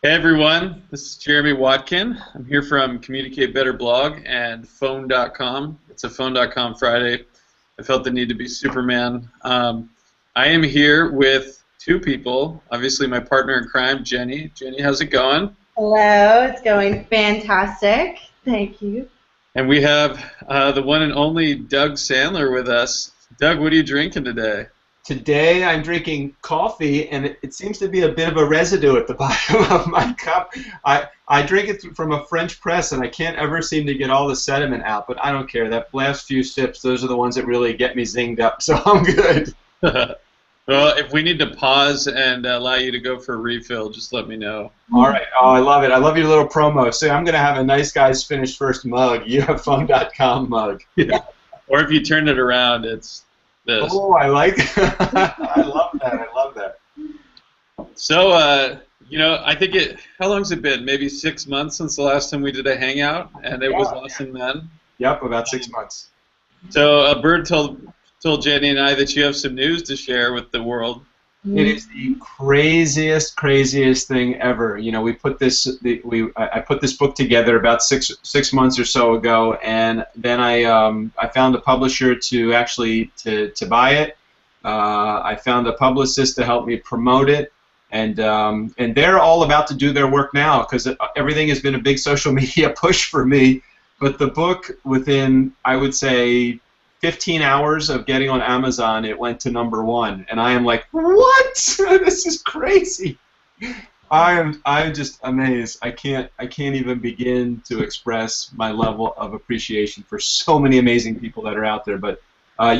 Hey everyone, this is Jeremy Watkin. I'm here from Communicate Better blog and phone.com. It's a phone.com Friday. I felt the need to be Superman. I am here with two people. Obviously my partner in crime, Jenny. Jenny, how's it going? Hello, it's going fantastic. Thank you. And we have the one and only Doug Sandler with us. Doug, what are you drinking today? Today I'm drinking coffee, and it seems to be a bit of a residue at the bottom of my cup. I drink it from a French press, and I can't ever seem to get all the sediment out, but I don't care. That last few sips, those are the ones that really get me zinged up, so I'm good. Well, if we need to pause and allow you to go for a refill, just let me know. All right. Oh, I love it. I love your little promo. See, I'm going to have a nice guys finish first mug. You have phone.com mug. Yeah. Or if you turn it around, it's this. Oh, I like I love that. I love that. So, I think how long's it been? Maybe 6 months since the last time we did a hangout, and it was awesome then. Yep, about 6 months. So, a bird told Jenny and I that you have some news to share with the world. It is the craziest thing ever. You know, I put this book together about six months or so ago, and then I found a publisher to buy it. I found a publicist to help me promote it, and they're all about to do their work now because everything has been a big social media push for me. But the book, within, I would say, 15 hours of getting on Amazon, it went to #1, and I am like, what? This is crazy. I'm just amazed. I can't even begin to express my level of appreciation for so many amazing people that are out there. But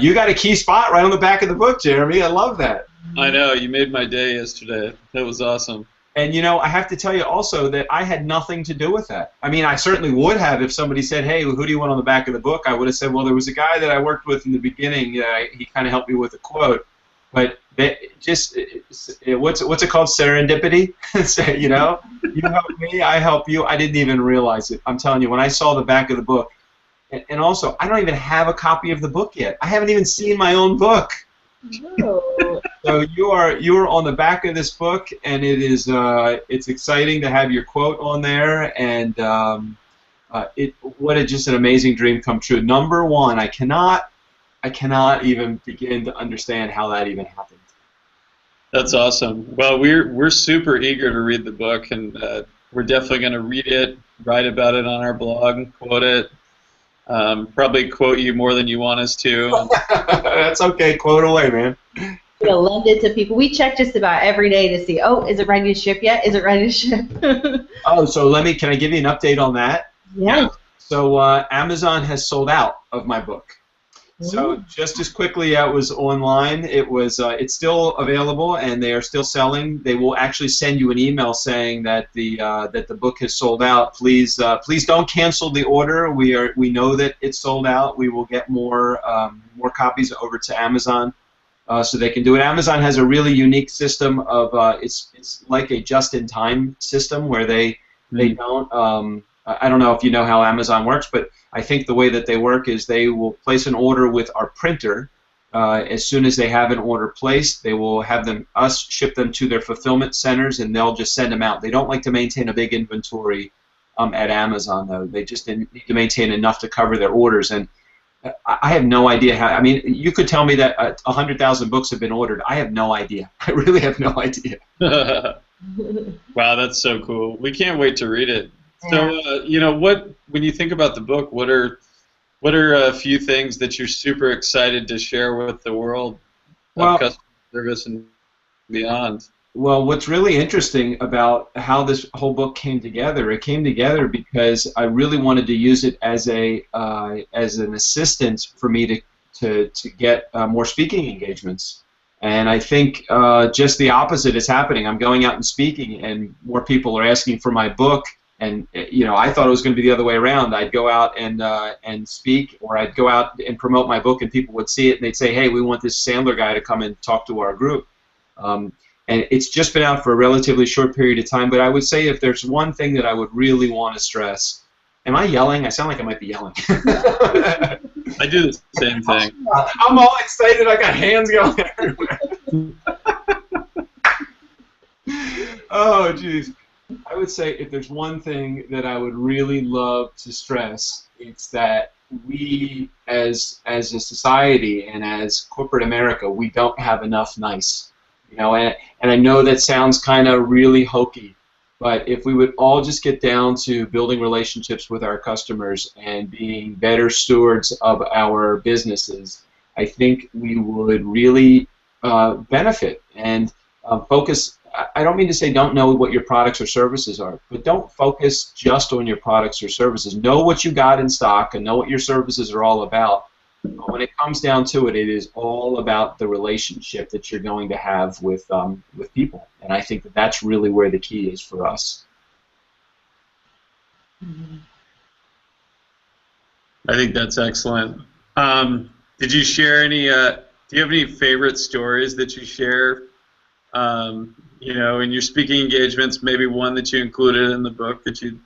you got a key spot right on the back of the book, Jeremy. I love that. I know, you made my day yesterday. That was awesome. And, I have to tell you also that I had nothing to do with that. I mean, I certainly would have if somebody said, hey, who do you want on the back of the book? I would have said, well, there was a guy that I worked with in the beginning. He kind of helped me with a quote. But what's it called? Serendipity? You help me, I help you. I didn't even realize it. I'm telling you, when I saw the back of the book, and also, I don't even have a copy of the book yet. I haven't even seen my own book. Oh. So you are on the back of this book, and it's exciting to have your quote on there, and just an amazing dream come true. #1, I cannot even begin to understand how that even happened. That's awesome. Well, we're super eager to read the book, and we're definitely going to read it, write about it on our blog, quote it. Probably quote you more than you want us to. That's okay. Quote away, man. We'll lend it to people. We check just about every day to see, is it ready to ship yet? Is it ready to ship? So can I give you an update on that? Yeah. So Amazon has sold out of my book. So just as quickly it was online, it's still available and they are still selling. They will actually send you an email saying that the book has sold out. Please don't cancel the order. We know that it's sold out. We will get more copies over to Amazon so they can do it. Amazon has a really unique system of it's like a just-in-time system where they don't. I don't know if you know how Amazon works, but I think the way that they work is they will place an order with our printer. As soon as they have an order placed, they will have us ship them to their fulfillment centers, and they'll just send them out. They don't like to maintain a big inventory at Amazon, though. They just need to maintain enough to cover their orders. And I have no idea how. I mean, you could tell me that 100,000 books have been ordered. I have no idea. I really have no idea. Wow, that's so cool. We can't wait to read it. So, when you think about the book, what are a few things that you're super excited to share with the world of customer service and beyond? Well, what's really interesting about how this whole book came together, it came together because I really wanted to use it as an assistant for me to get more speaking engagements. And I think just the opposite is happening. I'm going out and speaking, and more people are asking for my book. And I thought it was going to be the other way around. I'd go out and speak, or I'd go out and promote my book, and people would see it and they'd say, "Hey, we want this Sandler guy to come and talk to our group." And it's just been out for a relatively short period of time. But I would say if there's one thing that I would really want to stress, am I yelling? I sound like I might be yelling. I do the same thing. I'm all excited. I got hands going everywhere. Oh, jeez. I would say if there's one thing that I would really love to stress, it's that we, as a society and as corporate America, we don't have enough nice. You know, and I know that sounds kind of really hokey, but if we would all just get down to building relationships with our customers and being better stewards of our businesses, I think we would really benefit and focus. I don't mean to say don't know what your products or services are, but don't focus just on your products or services. Know what you got in stock and know what your services are all about. But when it comes down to it, it is all about the relationship that you're going to have with people, and I think that that's really where the key is for us. I think that's excellent. Did you share any? Do you have any favorite stories that you share? You know, in your speaking engagements, maybe one that you included in the book that you.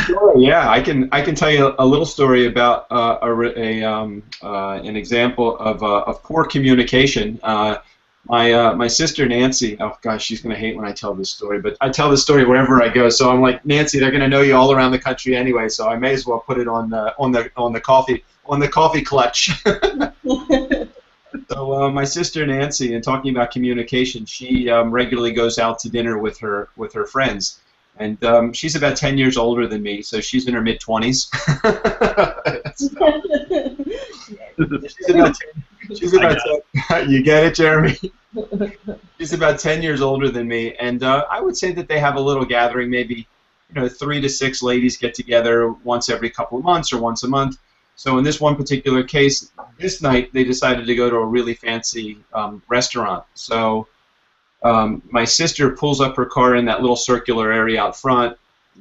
Sure, yeah, I can tell you a little story about an example of poor communication. My sister Nancy, oh gosh, she's gonna hate when I tell this story, but I tell this story wherever I go. So I'm like, Nancy, they're gonna know you all around the country anyway, so I may as well put it on the coffee clutch. So my sister Nancy, and talking about communication, she regularly goes out to dinner with her friends. And she's about 10 years older than me, so she's in her mid-20s. She's about 10, you get it, Jeremy? She's about 10 years older than me, and I would say that they have a little gathering, maybe 3 to 6 ladies get together once every couple of months or once a month. So in this one particular case, this night they decided to go to a really fancy restaurant. So my sister pulls up her car in that little circular area out front.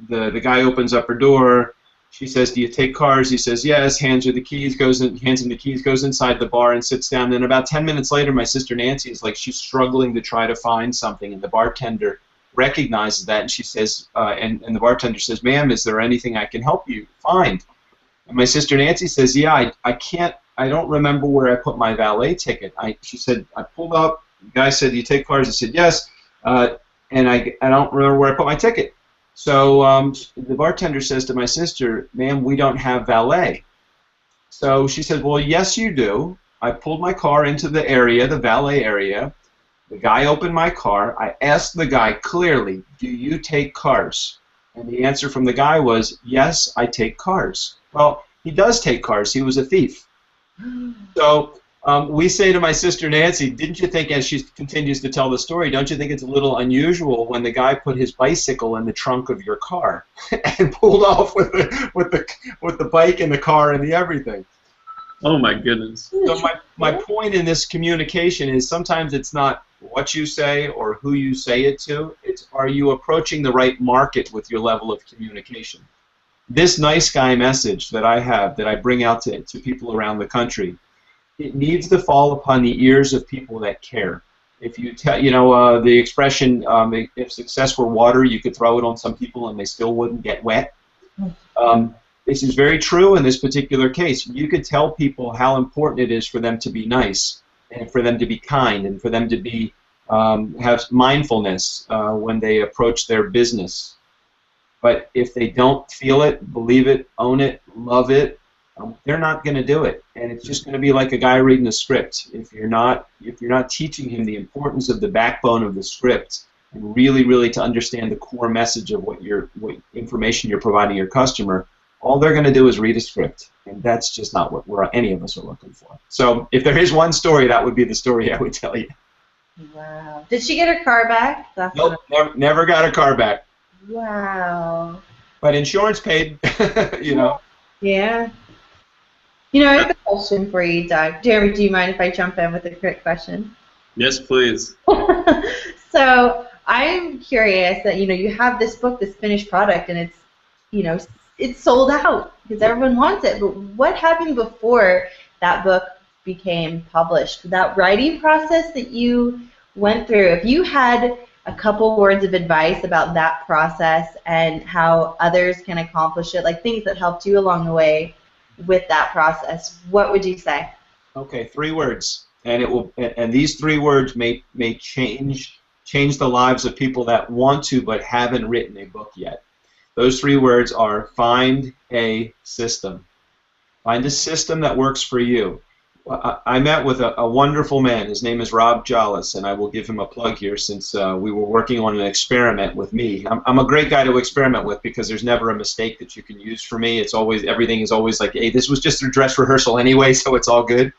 The guy opens up her door. She says, "Do you take cars?" He says, "Yes." Hands her the keys. Hands him the keys. Goes inside the bar and sits down. And about 10 minutes later, my sister Nancy is like, she's struggling to try to find something, and the bartender recognizes that, and she says, and the bartender says, "Ma'am, is there anything I can help you find?" And my sister Nancy says, "Yeah, I don't remember where I put my valet ticket." She said, "I pulled up. The guy said, 'Do you take cars?' I said, 'Yes,' and I don't remember where I put my ticket." So the bartender says to my sister, "Ma'am, we don't have valet." So she said, "Well, yes, you do. I pulled my car into the area, the valet area. The guy opened my car. I asked the guy clearly, 'Do you take cars?' And the answer from the guy was, 'Yes, I take cars.'" Well, he does take cars. He was a thief. So we say to my sister Nancy, "Didn't you think," as she continues to tell the story, "don't you think it's a little unusual when the guy put his bicycle in the trunk of your car and pulled off with the bike and the car and the everything?" Oh my goodness. So my point in this communication is sometimes it's not what you say or who you say it to. It's, are you approaching the right market with your level of communication? This nice guy message that I have, that I bring out to people around the country, it needs to fall upon the ears of people that care. If you tell, the expression, if success were water, you could throw it on some people and they still wouldn't get wet. This is very true in this particular case. You could tell people how important it is for them to be nice, and for them to be kind, and for them to be have mindfulness when they approach their business. But if they don't feel it, believe it, own it, love it, they're not going to do it, and it's just going to be like a guy reading a script. If you're not teaching him the importance of the backbone of the script, and really to understand the core message of what information you're providing your customer, all they're going to do is read a script, and that's just not what any of us are looking for. So if there is one story, that would be the story I would tell you. Wow. Did she get her car back? Nope, never got her car back. Wow. But insurance paid, Yeah. I have a question for you, Doug. Jeremy, do you mind if I jump in with a quick question? Yes, please. So I'm curious that you have this book, this finished product, and it's sold out because everyone wants it. But what happened before that book became published? That writing process that you went through. If you had a couple words of advice about that process and how others can accomplish it, like things that helped you along the way with that process, what would you say? Okay, 3 words, and these 3 words may change change the lives of people that want to but haven't written a book yet. Those 3 words are find a system. Find a system that works for you. I met with a wonderful man. His name is Rob Jollis, and I will give him a plug here since we were working on an experiment with me. I'm a great guy to experiment with because there's never a mistake that you can use for me. It's always, everything is always like, hey, this was just a dress rehearsal anyway, so it's all good.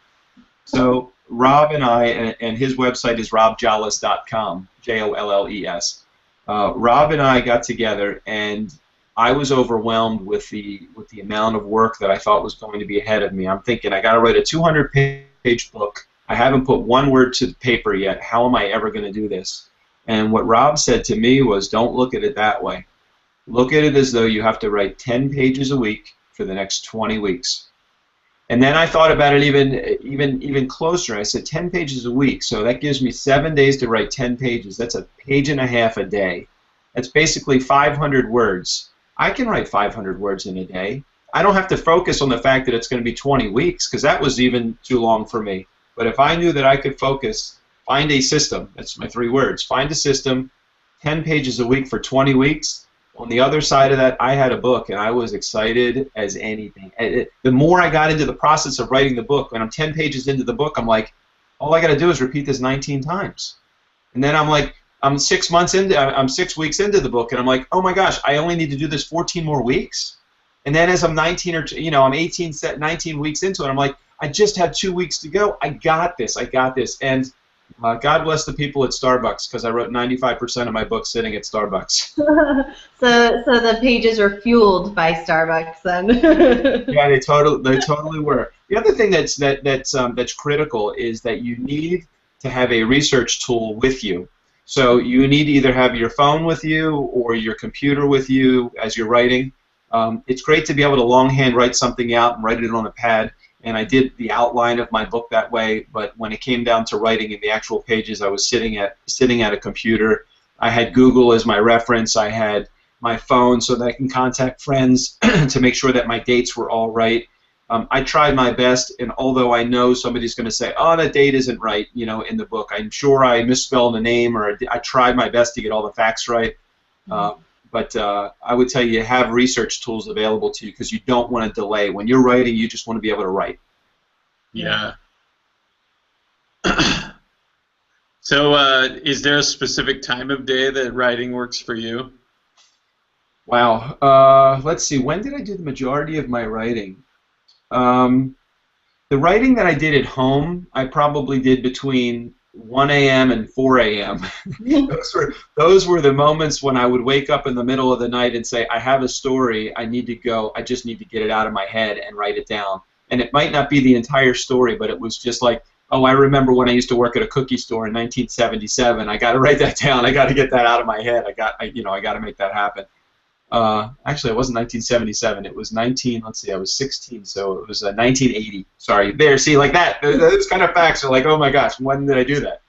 So Rob and I, and his website is robjollis.com, Jolles. Rob and I got together, and I was overwhelmed with the amount of work that I thought was going to be ahead of me. I'm thinking, I got to write a 200-page book. I haven't put one word to the paper yet. How am I ever going to do this? And what Rob said to me was, don't look at it that way. Look at it as though you have to write 10 pages a week for the next 20 weeks. And then I thought about it even closer. I said 10 pages a week, so that gives me 7 days to write 10 pages. That's a page and a half a day. That's basically 500 words. I can write 500 words in a day. I don't have to focus on the fact that it's going to be 20 weeks because that was even too long for me. But if I knew that I could focus, find a system, that's my 3 words, find a system, 10 pages a week for 20 weeks. On the other side of that, I had a book, and I was excited as anything. The more I got into the process of writing the book, when I'm 10 pages into the book, I'm like, all I got to do is repeat this 19 times. And then I'm like, I'm 6 weeks into the book, and I'm like, oh my gosh, I only need to do this 14 more weeks. And then as I'm 19 weeks into it, I'm like, I just have 2 weeks to go. I got this. And God bless the people at Starbucks, because I wrote 95% of my book sitting at Starbucks. So the pages were fueled by Starbucks then. Yeah, they totally were. The other thing that's critical is that you need to have a research tool with you. So you need to either have your phone with you or your computer with you as you're writing. It's great to be able to longhand write something out and write it on a pad, and I did the outline of my book that way, but when it came down to writing in the actual pages, I was sitting at a computer. I had Google as my reference. I had my phone so that I can contact friends to make sure that my dates were all right. I tried my best, and although I know somebody's going to say, oh, that date isn't right, in the book, I'm sure I misspelled a name, or I tried my best to get all the facts right. But I would tell you, have research tools available to you because you don't want to delay. When you're writing, you just want to be able to write. Yeah. So is there a specific time of day that writing works for you? Wow. Let's see. When did I do the majority of my writing? The writing that I did at home, I probably did between 1 a.m. and 4 a.m. those were the moments when I would wake up in the middle of the night and say, I have a story, I need to go, I just need to get it out of my head and write it down. And it might not be the entire story, but it was just like, oh, I remember when I used to work at a cookie store in 1977. I got to write that down. I got to get that out of my head. I got to make that happen. Actually, it wasn't 1977. It was I was 16, so it was 1980. Sorry, there, see, like that. Those kind of facts are like, oh my gosh, when did I do that?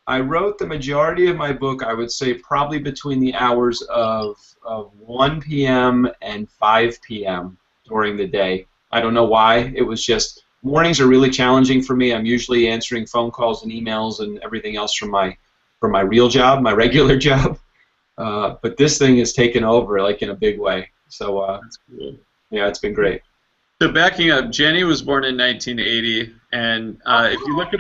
I wrote the majority of my book, I would say, probably between the hours of 1 p.m. and 5 p.m. during the day. I don't know why. It was just, mornings are really challenging for me. I'm usually answering phone calls and emails and everything else from my real job, my regular job. But this thing has taken over, like, in a big way. So, That's cool. Yeah, it's been great. So backing up, Jenny was born in 1980, and if you look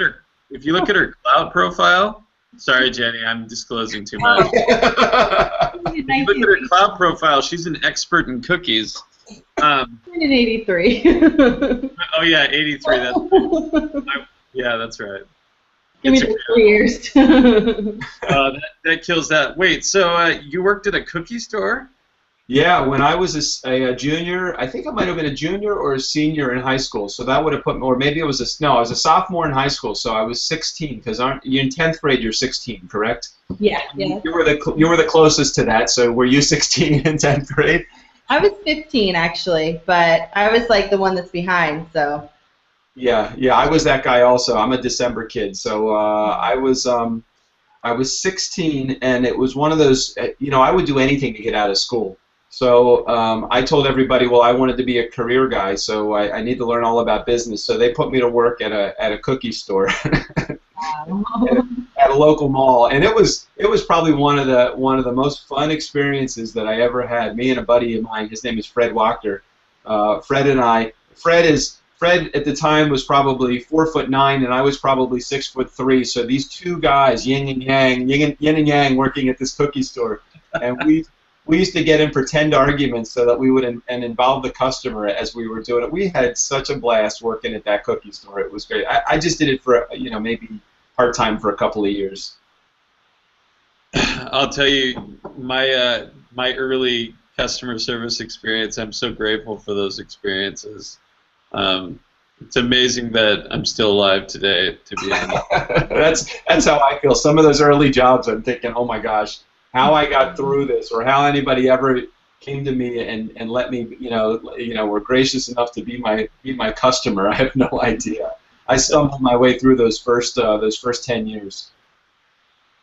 at her cloud profile, sorry, Jenny, I'm disclosing too much. If you look at her cloud profile, she's an expert in cookies. In 83. Oh yeah, 83. Yeah, that's right. Give me the 3 years. That kills that. Wait, so you worked at a cookie store? Yeah, when I was a junior, I think I might have been a junior or a senior in high school. So that would have put me, or maybe it was I was a sophomore in high school. So I was 16 because you in 10th grade you're 16, correct? Yeah. You were the closest to that. So were you 16 in 10th grade? I was 15 actually, but I was like the one that's behind. So. Yeah, I was that guy also. I'm a December kid, so I was 16, and it was one of those. I would do anything to get out of school. So I told everybody, well, I wanted to be a career guy, so I need to learn all about business. So they put me to work at a cookie store. at a local mall, and it was probably one of the most fun experiences that I ever had. Me and a buddy of mine, his name is Fred Wachter. Fred and I. Fred at the time was probably 4'9", and I was probably 6'3". So these two guys, yin and yang, working at this cookie store, and we used to get in pretend arguments so that we would involve the customer as we were doing it. We had such a blast working at that cookie store. It was great. I just did it for maybe part-time for a couple of years. I'll tell you, my early customer service experience, I'm so grateful for those experiences. It's amazing that I'm still alive today, to be honest. That's how I feel. Some of those early jobs, I'm thinking, oh my gosh, how I got through this, or how anybody ever came to me and let me, were gracious enough to be my customer. I have no idea. I stumbled my way through those first 10 years.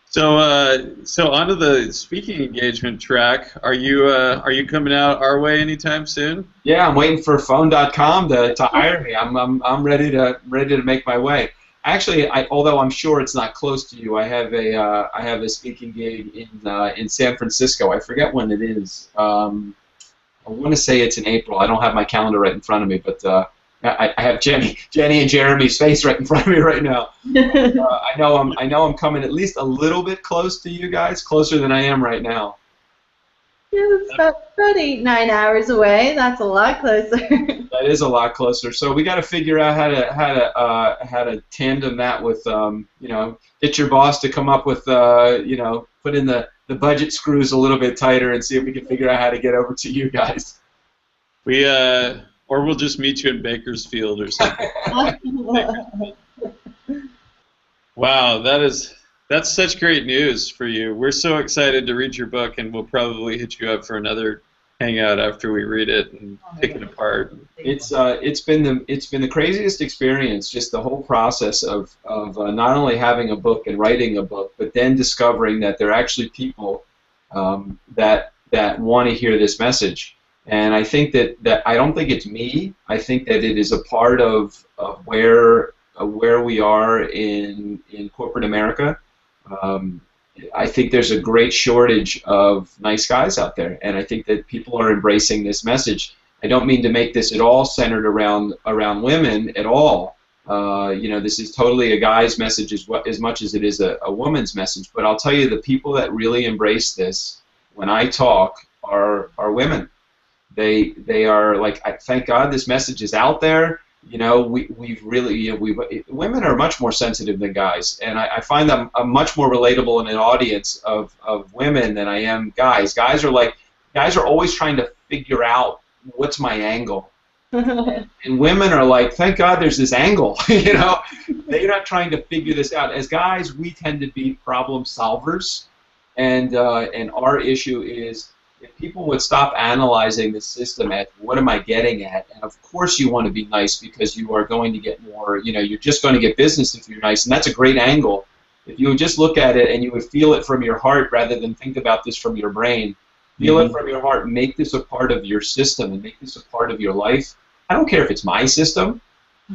So onto the speaking engagement track. Are you coming out our way anytime soon? Yeah, I'm waiting for phone.com to hire me. I'm ready to make my way. Actually, although I'm sure it's not close to you, I have a speaking gig in San Francisco. I forget when it is. I want to say it's in April. I don't have my calendar right in front of me, but I have Jenny and Jeremy's face right in front of me right now. I know I'm coming at least a little bit close to you guys, closer than I am right now. Yeah, it's about 9 hours away. That's a lot closer. That is a lot closer. So we got to figure out how to tandem that with get your boss to come up with put in the budget screws a little bit tighter and see if we can figure out how to get over to you guys. Or we'll just meet you in Bakersfield or something. Wow, that's such great news for you. We're so excited to read your book, and we'll probably hit you up for another hangout after we read it and pick it apart. It's been the craziest experience, just the whole process of not only having a book and writing a book, but then discovering that there are actually people that want to hear this message. And I think that I don't think it's me. I think that it is a part of where we are in corporate America. I think there's a great shortage of nice guys out there, and I think that people are embracing this message. I don't mean to make this at all centered around women at all. This is totally a guy's message as much as it is a woman's message. But I'll tell you, the people that really embrace this when I talk are women. They are like, thank God this message is out there. We've really, women are much more sensitive than guys, and I find them much more relatable in an audience of women than I am guys. Guys are always trying to figure out what's my angle, and women are like, thank God there's this angle. They're not trying to figure this out. As guys, we tend to be problem solvers, and our issue is, if people would stop analyzing the system at what am I getting at, and of course you want to be nice because you are going to get more, you're just going to get business if you're nice, and that's a great angle. If you would just look at it and you would feel it from your heart rather than think about this from your brain, feel it from your heart, make this a part of your system and make this a part of your life. I don't care if it's my system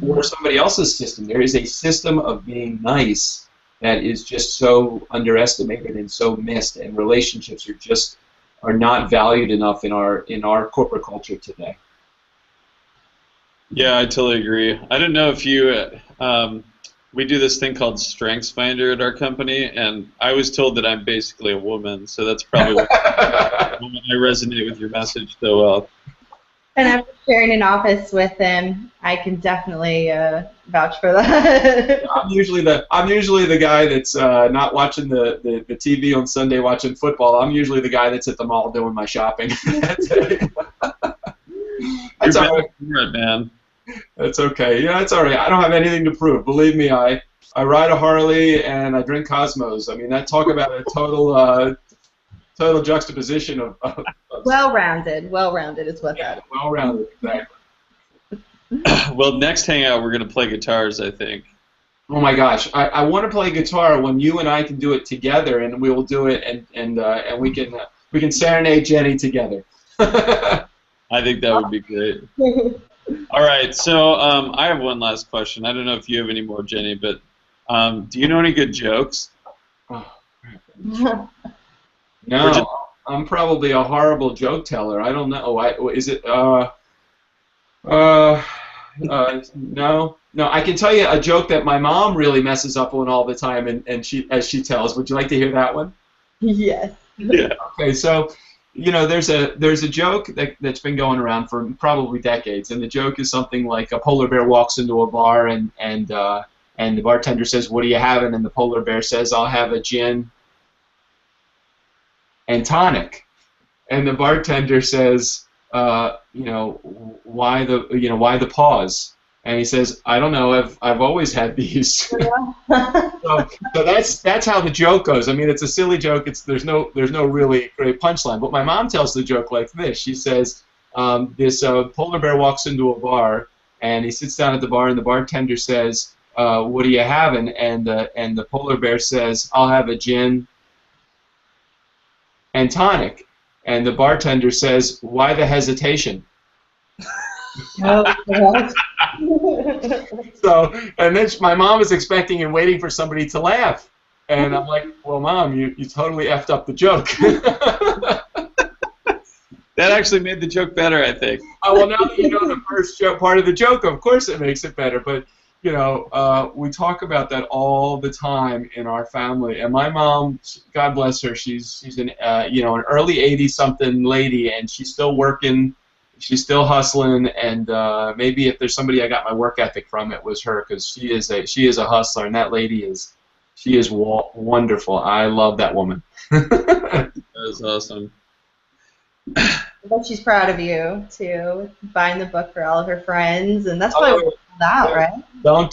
or somebody else's system. There is a system of being nice that is just so underestimated and so missed, and relationships are not valued enough in our corporate culture today. Yeah, I totally agree. I don't know if you, we do this thing called Strengths Finder at our company, and I was told that I'm basically a woman, so that's probably why I resonate with your message so well. And after sharing an office with him, I can definitely vouch for that. I'm usually the guy that's not watching the TV on Sunday watching football. I'm usually the guy that's at the mall doing my shopping. That's all right, man. That's okay. Yeah, it's all right. I don't have anything to prove. Believe me, I ride a Harley and I drink Cosmos. I mean, that talk about a total juxtaposition of well-rounded is what that is. Well-rounded, exactly. Well, next hangout we're going to play guitars, I think. Oh my gosh, I want to play guitar when you and I can do it together, and we will do it, and we can serenade Jenny together. I think that would be great. All right, so I have one last question. I don't know if you have any more, Jenny, but Do you know any good jokes? Oh, no, I'm probably a horrible joke teller. I don't know. Is it? No. I can tell you a joke that my mom really messes up on all the time, and as she tells. Would you like to hear that one? Yes. Yeah. Okay, so there's a joke that's been going around for probably decades, and the joke is something like a polar bear walks into a bar and the bartender says, "What are you having?" And the polar bear says, "I'll have a gin and tonic." And the bartender says, "Why the pause?" And he says, "I don't know. I've always had these." so that's how the joke goes. I mean, it's a silly joke. There's no really great punchline. But my mom tells the joke like this. She says, this polar bear walks into a bar, and he sits down at the bar, and the bartender says, "What are you having?" And the polar bear says, "I'll have a gin and tonic." And the bartender says, "Why the hesitation?" So, and then my mom is expecting and waiting for somebody to laugh, and I'm like, "Well, Mom, you totally effed up the joke." That actually made the joke better, I think. Oh, well, now that you know the first part of the joke, of course it makes it better. But we talk about that all the time in our family. And my mom, God bless her, she's an an early 80-something lady, and she's still working. She's still hustling, and maybe if there's somebody I got my work ethic from, it was her, because she is a hustler, and that lady is wonderful. I love that woman. That is awesome. But she's proud of you too, buying the book for all of her friends, and that's what it's about, right? Don't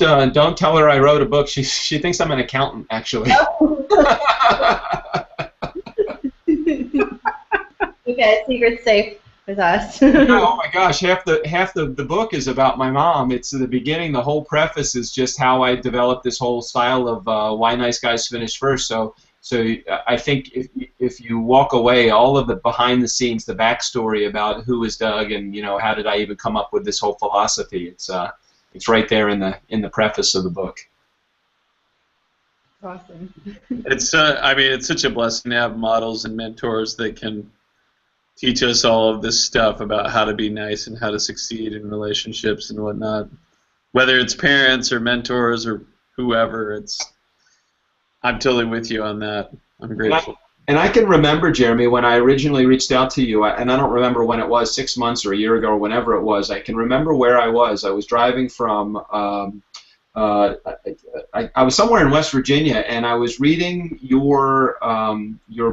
tell her I wrote a book. She thinks I'm an accountant, actually. Okay, secret's safe with us. Oh my gosh, half the book is about my mom. It's the beginning. The whole preface is just how I developed this whole style of why nice guys finish first. So I think if you walk away, all of the behind the scenes, the backstory about who is Doug, and how did I even come up with this whole philosophy, it's right there in the preface of the book. Awesome. It's such a blessing to have models and mentors that can teach us all of this stuff about how to be nice and how to succeed in relationships and whatnot. Whether it's parents or mentors or whoever, I'm totally with you on that. I'm grateful. And I can remember, Jeremy, when I originally reached out to you, and I don't remember when it was, 6 months or a year ago or whenever it was. I can remember where I was. I was driving from, I was somewhere in West Virginia, and I was reading your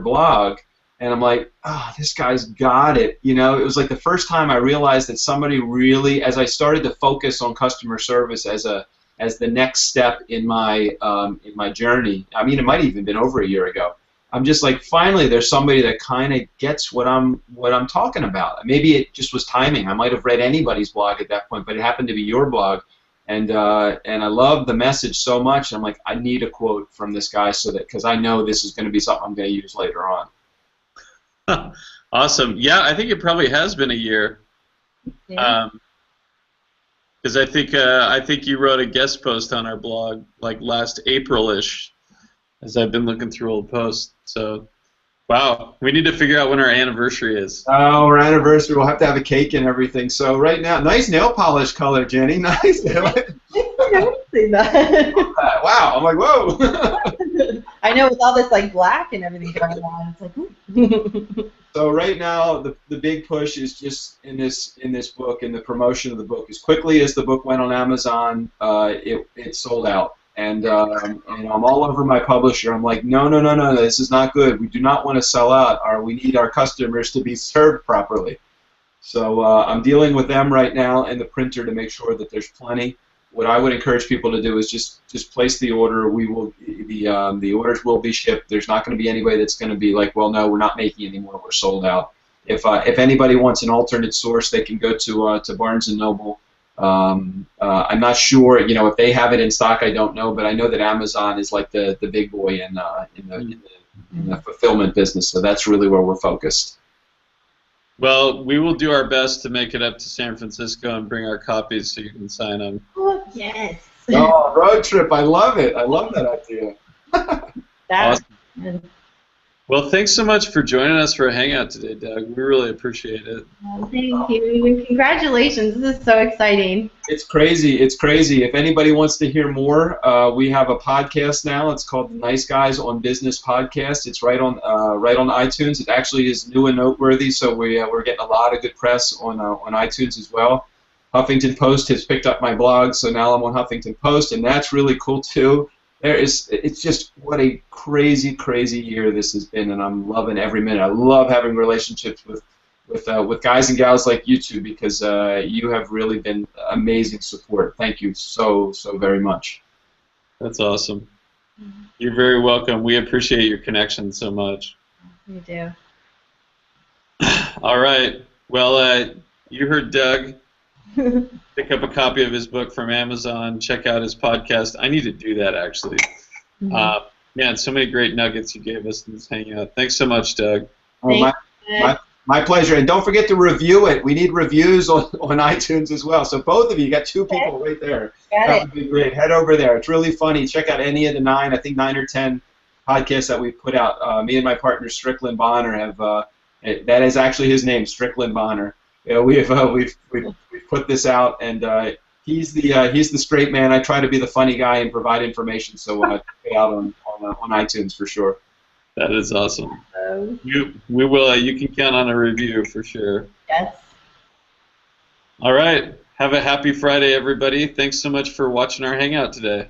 blog, and I'm like, oh, this guy's got it. It was like the first time I realized that somebody really, as I started to focus on customer service as the next step in my journey. I mean, it might have even been over a year ago. I'm just like, finally, there's somebody that kind of gets what I'm talking about. Maybe it just was timing. I might have read anybody's blog at that point, but it happened to be your blog, and I love the message so much. I'm like, I need a quote from this guy because I know this is going to be something I'm going to use later on. Awesome. Yeah, I think it probably has been a year. Yeah. Because I think you wrote a guest post on our blog like last April-ish, as I've been looking through old posts. So, wow, we need to figure out when our anniversary is. Oh, our anniversary, we'll have to have a cake and everything. So right now, nice nail polish color, Jenny. Nice. I don't see that. Wow, I'm like, whoa. I know, with all this like black and everything going on, it's like. So right now, the big push is just in this book, in the promotion of the book. As quickly as the book went on Amazon, it sold out. And I'm all over my publisher. I'm like, no, this is not good. We do not want to sell out. We need our customers to be served properly. So I'm dealing with them right now and the printer to make sure that there's plenty. What I would encourage people to do is just place the order. The orders will be shipped. There's not going to be anybody that's going to be like, well, no, we're not making any more. We're sold out. If anybody wants an alternate source, they can go to Barnes and Noble. I'm not sure, if they have it in stock. I don't know, but I know that Amazon is like the big boy in the fulfillment business. So that's really where we're focused. Well, we will do our best to make it up to San Francisco and bring our copies so you can sign them. Oh, yes. Oh, road trip. I love it. I love that idea. Awesome. Well, thanks so much for joining us for a hangout today, Doug. We really appreciate it. Thank you, and congratulations. This is so exciting. It's crazy. It's crazy. If anybody wants to hear more, we have a podcast now. It's called the Nice Guys on Business Podcast. It's right on iTunes. It actually is new and noteworthy, so we're getting a lot of good press on iTunes as well. Huffington Post has picked up my blog, so now I'm on Huffington Post, and that's really cool too. It's just what a crazy, crazy year this has been, and I'm loving every minute. I love having relationships with guys and gals like you two, because you have really been amazing support. Thank you so very much. That's awesome. You're very welcome. We appreciate your connection so much. We do. All right. Well, you heard Doug. Pick up a copy of his book from Amazon. Check out his podcast. I need to do that, actually. Man, so many great nuggets you gave us in this hangout. Thanks so much, Doug. My pleasure. And don't forget to review it. We need reviews on iTunes as well. So both of you, got two people right there. That would be great. Head over there. It's really funny. Check out any of the 9 or 10 podcasts that we put out. Me and my partner Strickland Bonner have. That is actually his name, Strickland Bonner. We've put this out, and he's the straight man. I try to be the funny guy and provide information. So check it out on iTunes for sure. That is awesome. We will. You can count on a review for sure. Yes. All right. Have a happy Friday, everybody. Thanks so much for watching our hangout today.